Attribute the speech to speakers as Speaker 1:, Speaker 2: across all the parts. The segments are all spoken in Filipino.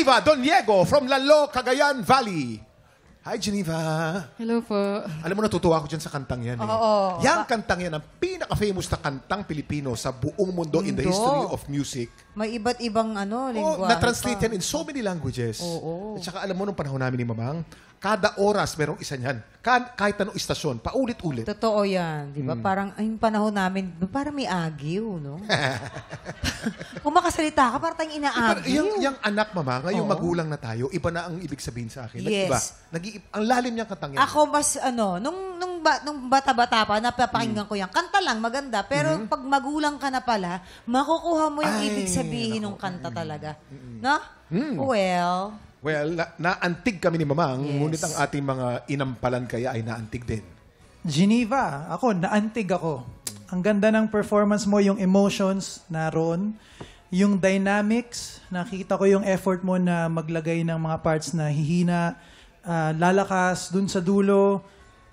Speaker 1: Geneva Doniego from Lalo, Cagayan Valley. Hi, Geneva.
Speaker 2: Hello po.
Speaker 1: Alam mo, natutuwa ako dyan sa kantang yan.
Speaker 3: Oo.
Speaker 1: Yang kantang yan, ang pinaka-famous na kantang Pilipino sa buong mundo in the history of music.
Speaker 3: May iba't ibang lingwahe
Speaker 1: Na-translate yan in so many languages.
Speaker 3: Oo.
Speaker 1: At saka alam mo, nung panahon namin ni Mamang, kada oras merong isa niyan. Kahit anong istasyon, paulit-ulit.
Speaker 3: Totoo yan, di ba? Parang yung panahon namin, parang may agiw, no? Kung makasalita ka, parang tayong inaagiw.
Speaker 1: Yung anak, Mama, ngayong
Speaker 3: Oo.
Speaker 1: magulang na tayo, iba na ang ibig sabihin sa akin.
Speaker 3: Yes.
Speaker 1: Ang lalim niyang kantang yan.
Speaker 3: Ako mas, nung bata-bata pa, napapakinggan ko yan. Kanta lang, maganda. Pero pag magulang ka na pala, makukuha mo yung ibig sabihin ng kanta talaga. No?
Speaker 1: Well, naantig kami ni Mamang,
Speaker 3: Yes.
Speaker 1: ngunit ang ating mga inampalan kaya ay naantig din.
Speaker 4: Geneva, naantig ako. Ang ganda ng performance mo, yung emotions naroon, yung dynamics, nakita ko yung effort mo na maglagay ng mga parts na hihina, lalakas dun sa dulo,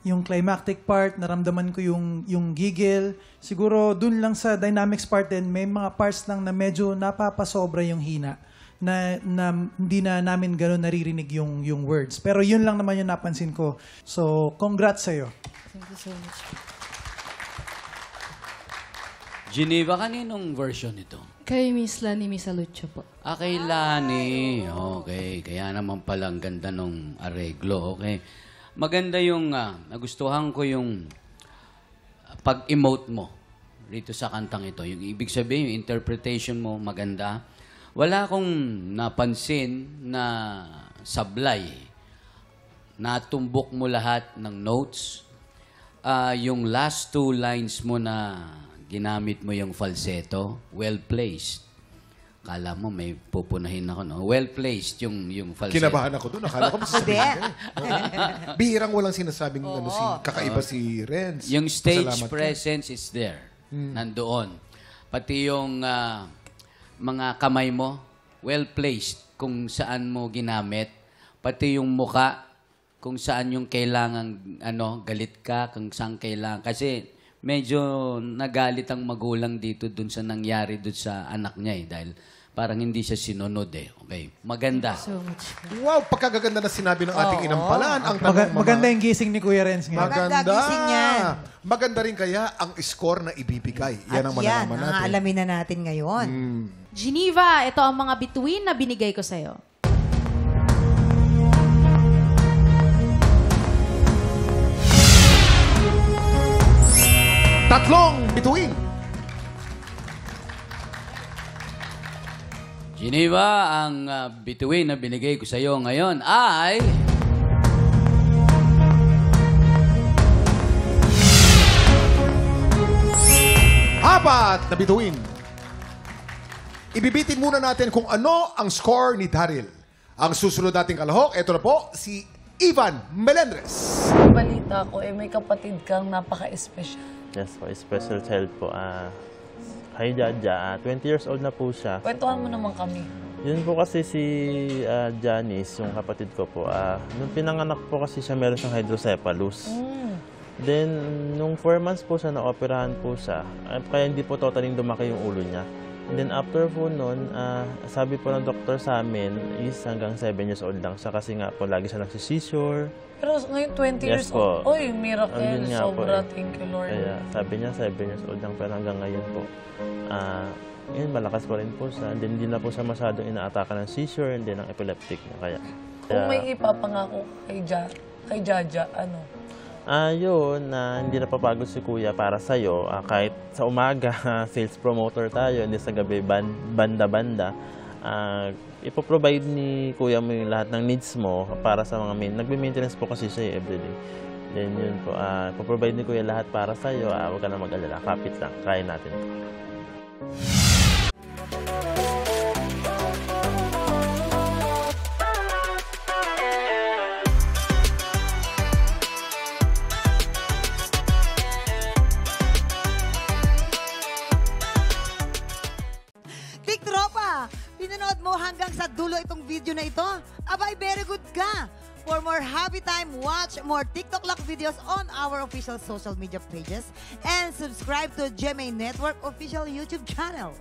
Speaker 4: yung climactic part, naramdaman ko yung gigil. Siguro dun lang sa dynamics part din, may mga parts lang na medyo napapasobra yung hina. Na hindi na namin gano'n naririnig yung words. Pero yun lang naman yung napansin ko. So, congrats sa'yo.
Speaker 2: Thank you so much.
Speaker 5: Geneva, kaninong version ito?
Speaker 2: Kay Miss Lani Misalucho po.
Speaker 5: Kay Lani. Okay. Kaya naman pala ang ganda nung areglo. Okay. Maganda yung, nagustuhan ko yung pag-emote mo rito sa kantang ito. Yung ibig sabihin, yung interpretation mo maganda. Wala akong napansin na sablay. Natumbok mo lahat ng notes. Yung last two lines mo na ginamit mo yung falsetto, well-placed. Kala mo may pupunahin ako, no? Well-placed yung falsetto.
Speaker 1: Kinabahan ako doon. Akala ko masasabihin ko. Bihirang walang sinasabing kakaiba si Renz.
Speaker 5: Yung stage
Speaker 1: Pasalamat
Speaker 5: presence is there. Nandoon. Pati yung mga kamay mo, well-placed kung saan mo ginamit. Pati yung muka, kung saan yung kailangan, galit ka, kung saan kailangan. Kasi medyo nagalit ang magulang dito dun sa nangyari dun sa anak niya dahil parang hindi siya sinunod Okay. Maganda.
Speaker 2: So much.
Speaker 1: Wow, pagkagaganda na sinabi ng ating inampalan. Ang tanong, Mama,
Speaker 4: Maganda yung gising ni Kuya Renz ngayon.
Speaker 3: Maganda gising yan.
Speaker 1: Maganda rin kaya ang score na ibibigay. Yan ang
Speaker 3: At yan,
Speaker 1: malalaman
Speaker 3: ang
Speaker 1: natin.
Speaker 3: aalamin na natin ngayon.
Speaker 6: Geneva, ito ang mga bituin na binigay ko sa'yo.
Speaker 1: Tatlong bituin.
Speaker 5: Geneva, ang bituin na binigay ko sa iyo ngayon ay...
Speaker 1: Apat na bituin. Ibibitin muna natin kung ano ang score ni Daryl. Ang susunod nating kalahok, ito na po, si Ivan Melendres.
Speaker 7: Balita ko, may kapatid kang napaka-espesyal.
Speaker 8: Yes po, special child po. Kay Jaja, 20 years old na po siya.
Speaker 7: Kwentuhan mo naman kami.
Speaker 8: Yun po kasi si Janice, yung kapatid ko po. Nung pinanganak po kasi siya, meron siyang hydrocephalus. Then, nung 4 months po siya, na-operahan po siya. Kaya hindi po totally lumaki yung ulo niya. And then after po nun, sabi po ng doktor sa amin is hanggang 7 years old lang siya kasi nga po lagi siya nagsisisure.
Speaker 7: Pero ngayon 20 years old. Oy, miracle.
Speaker 8: Ayun nga po,
Speaker 7: Sobra. Thank you, Lord.
Speaker 8: Kaya sabi niya 7 years old lang pero hanggang ngayon po. Yun, malakas pa rin po siya. And then hindi na po siya masyadong inaataka ng seizure and then ng epileptic niya.
Speaker 7: Kung may ipapangako kay Jaja, ano?
Speaker 8: Yun, hindi napapagod si Kuya para sa'yo. Kahit sa umaga, sales promoter tayo, hindi sa gabi, banda-banda. Ipoprovide ni Kuya mo yung lahat ng needs mo para sa mga nagme-maintenance po kasi siya everyday. Then yun po, ipoprovide ni Kuya lahat para sa'yo. Huwag ka na mag-alala, kapit lang, kaya natin.
Speaker 3: Pinanood mo hanggang sa dulo itong video na ito? Abay, very good ka! For more happy time, watch more TikTok Lock videos on our official social media pages and subscribe to GMA Network official YouTube channel.